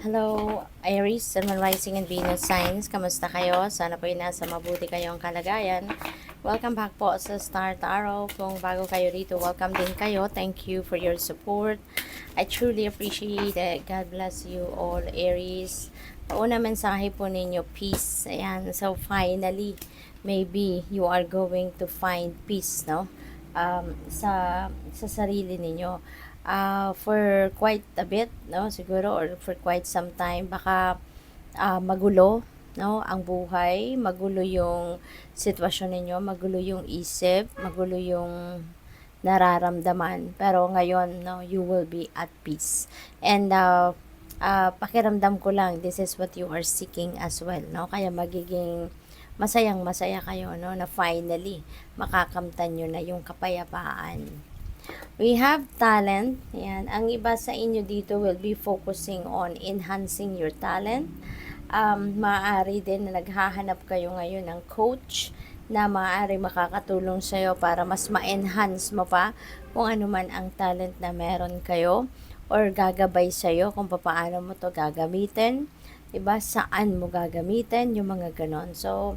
Hello, Aries, Sun, Moon, Rising, and Venus signs. Kamusta kayo? Sana po nasa mabuti kayong kalagayan. Welcome back po sa Star Tarot. Kung bago kayo dito, welcome din kayo. Thank you for your support. I truly appreciate it. God bless you all, Aries. Una mensahe po ninyo, peace. Ayan, so finally, maybe you are going to find peace, no? Sa sarili ninyo. For quite a bit, no, siguro, or for quite some time, baka magulo, no, ang buhay, magulo yung sitwasyon ninyo, magulo yung isip, magulo yung nararamdaman. Pero ngayon, no, you will be at peace. And pakiramdam ko lang, this is what you are seeking as well, no? Kaya magiging masayang-masaya kayo, no, na finally makakamtan nyo na yung kapayapaan. We have talent. Yan. Ang iba sa inyo dito will be focusing on enhancing your talent. Maaari din na naghahanap kayo ngayon ng coach na maaari makakatulong sa'yo para mas ma-enhance mo pa kung ano man ang talent na meron kayo, or gagabay sa'yo kung paano mo to gagamitin, diba? Saan mo gagamitin, yung mga ganon. So,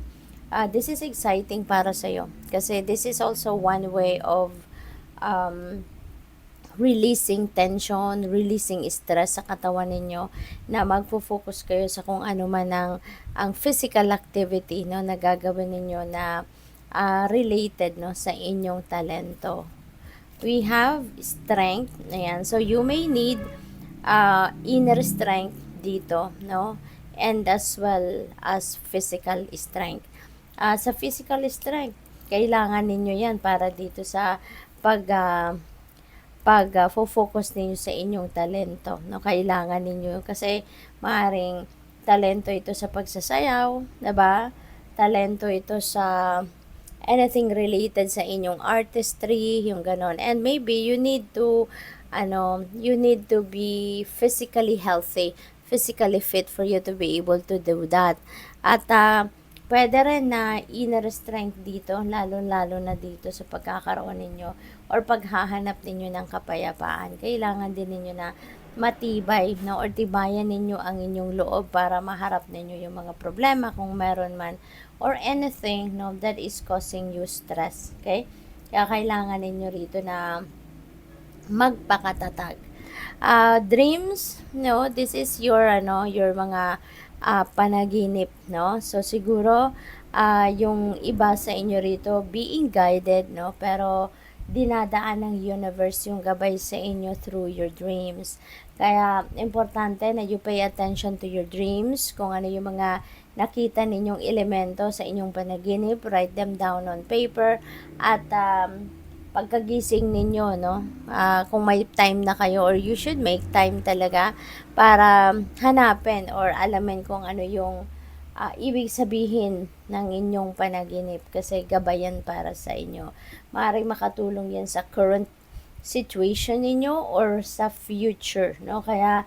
this is exciting para sa'yo kasi this is also one way of releasing tension, releasing stress sa katawan ninyo, na magfo-focus kayo sa kung ano man ang physical activity, no, na gagawin ninyo na related, no, sa inyong talento. We have strength. Ayan. So you may need inner strength dito, no, and as well as physical strength. Sa physical strength, kailangan ninyo yan para dito sa focus ninyo sa inyong talento, no? Kailangan ninyo kasi maaring talento ito sa pagsasayaw, 'di ba? Talento ito sa anything related sa inyong artistry, yung ganon. And maybe you need to be physically healthy, physically fit for you to be able to do that. At pwede rin na inner strength dito, lalo-lalo na dito sa pagkakaroon ninyo or paghahanap ninyo ng kapayapaan. Kailangan din ninyo na matibay, no, or tibayan ninyo ang inyong loob para maharap ninyo yung mga problema kung meron man, or anything, no, that is causing you stress. Okay? Kaya kailangan ninyo rito na magpakatatag. Dreams, no, this is your mga panaginip, no? So siguro yung iba sa inyo rito being guided, no, pero dinadaan ng universe yung gabay sa inyo through your dreams. Kaya importante na you pay attention to your dreams, kung ano yung mga nakita ninyong elemento sa inyong panaginip, write them down on paper, at pagkagising ninyo, no, kung may time na kayo, or you should make time talaga para hanapin or alamin kung ano yung ibig sabihin ng inyong panaginip, kasi gabayan para sa inyo. Maaaring makatulong yan sa current situation ninyo or sa future, no? Kaya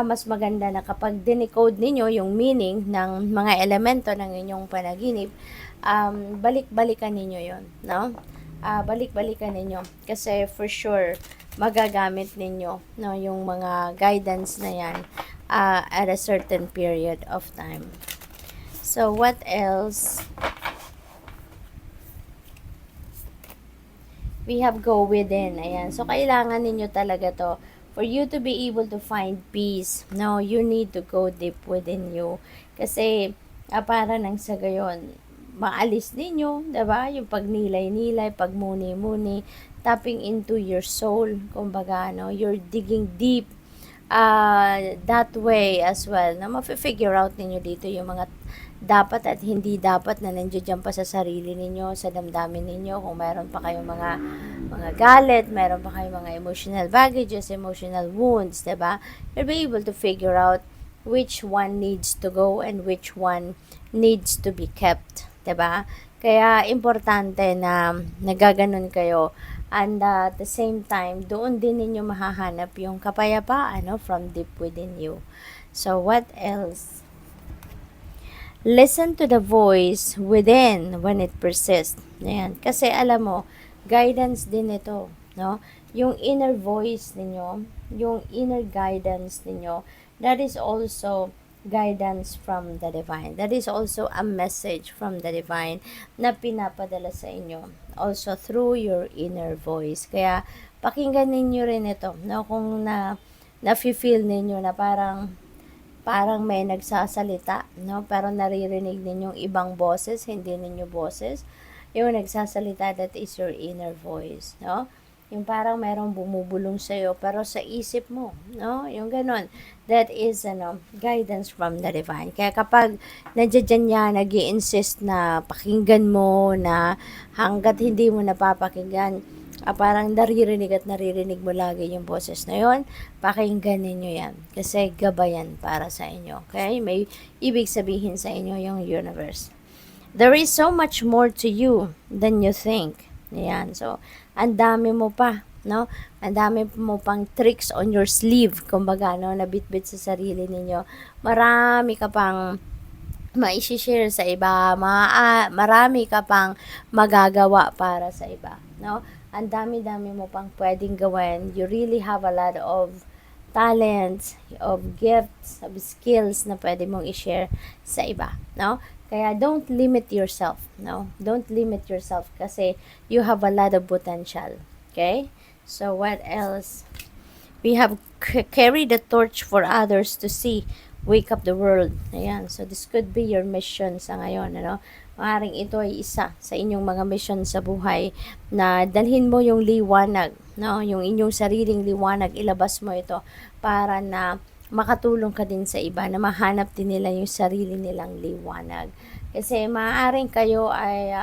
mas maganda na kapag dinecode ninyo yung meaning ng mga elemento ng inyong panaginip, balik-balikan ninyo yon, no? Balik-balikan ninyo kasi for sure magagamit ninyo, no, yung mga guidance na yan at a certain period of time. So what else? We have go within. Ayan. So kailangan ninyo talaga to for you to be able to find peace. No, you need to go deep within you. Kasi para nang sa gayon, maalis ninyo, 'di ba? Yung pagnilay-nilay, pagmuni-muni, tapping into your soul, kumbaga, no, you're digging deep that way as well, na ma-figure out ninyo dito yung mga dapat at hindi dapat na nandiyan pa sa sarili ninyo, sa damdamin ninyo. Kung meron pa kayong mga galit, meron pa kayong mga emotional baggages, emotional wounds, 'di ba? You'll be able to figure out which one needs to go and which one needs to be kept. 'Di ba? Kaya importante na nagaganon kayo, and at the same time doon din ninyo mahahanap yung kapayapaan, no, from deep within you. So what else? Listen to the voice within when it persists. Ayan. Kasi alam mo, guidance din ito, no? yung inner voice ninyo, yung inner guidance ninyo, that is also guidance from the divine. That is also a message from the divine na pinapadala sa inyo. Also through your inner voice. Kaya pakinggan ninyo rin ito, no? Kung na-feel ninyo na parang may nagsasalita, no? Pero naririnig ninyong ibang boses, hindi ninyo boses. Yung nagsasalita, that is your inner voice, no? Yung parang merong bumubulong sa'yo, pero sa isip mo, no? Yung ganon. That is, guidance from the divine. Kaya kapag nandiyan niya, nag-i-insist na pakinggan mo, na hanggat hindi mo napapakinggan, parang naririnig mo lagi yung boses na yon, pakinggan ninyo yan. Kasi gabayan para sa inyo. Okay? May ibig sabihin sa inyo yung universe. There is so much more to you than you think. Yan. So, ang dami mo pa, no? Ang dami mo pang tricks on your sleeve, kumbaga, no? Nabitbit sa sarili ninyo. Marami ka pang ma-share sa iba, marami ka pang magagawa para sa iba, no? Ang dami-dami mo pang pwedeng gawin. You really have a lot of talents, of gifts, of skills na pwede mong i-share sa iba, no? Kaya don't limit yourself, no? Don't limit yourself kasi you have a lot of potential, okay? So what else? We have carried the torch for others to see. Wake up the world. Ayan. So this could be your mission sa ngayon, ano? Maaaring ito ay isa sa inyong mga mission sa buhay na dalhin mo yung liwanag, no? Yung inyong sariling liwanag, ilabas mo ito para na makatulong ka din sa iba, na mahanap din nila yung sarili nilang liwanag. Kasi maaaring kayo ay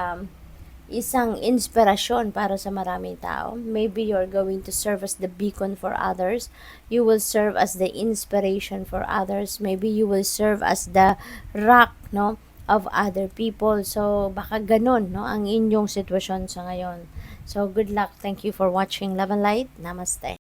isang inspirasyon para sa maraming tao. Maybe you're going to serve as the beacon for others. You will serve as the inspiration for others. Maybe you will serve as the rock, no, of other people. So, baka ganun, no, ang inyong sitwasyon sa ngayon. So, good luck. Thank you for watching Love and Light. Namaste.